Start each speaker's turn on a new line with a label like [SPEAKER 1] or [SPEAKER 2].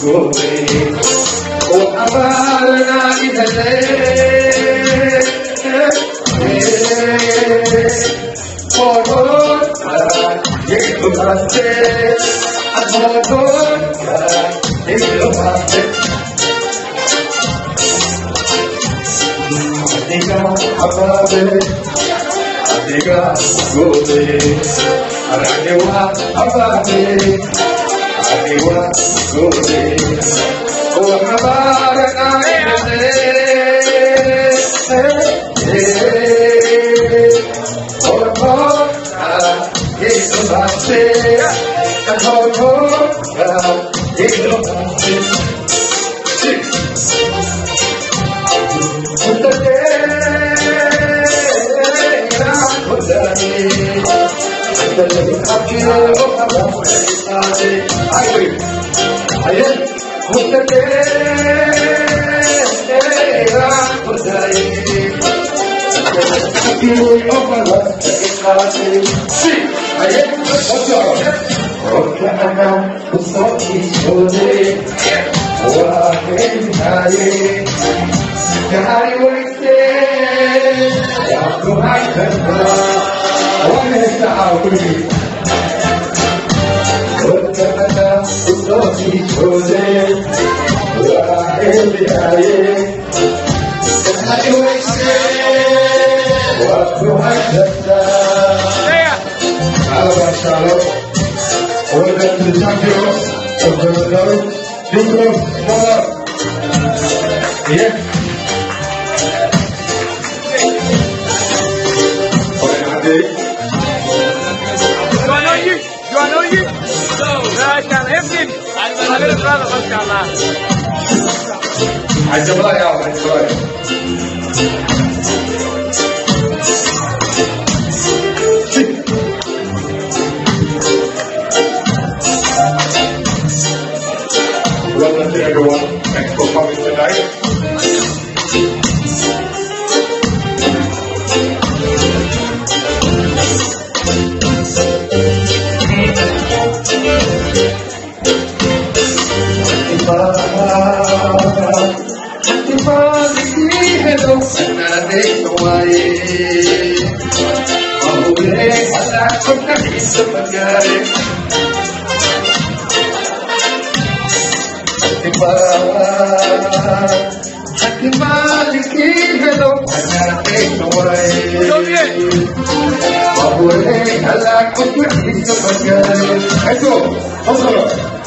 [SPEAKER 1] gobe ko abalna idale Forward, yeklo baste, forward, yeklo baste. Adiga ababe, adiga gobe, aragewa ababe, aragewa gobe. Oh, abara naide. Welcome to everyone. Thanks for coming tonight. Eso, vamos a ver.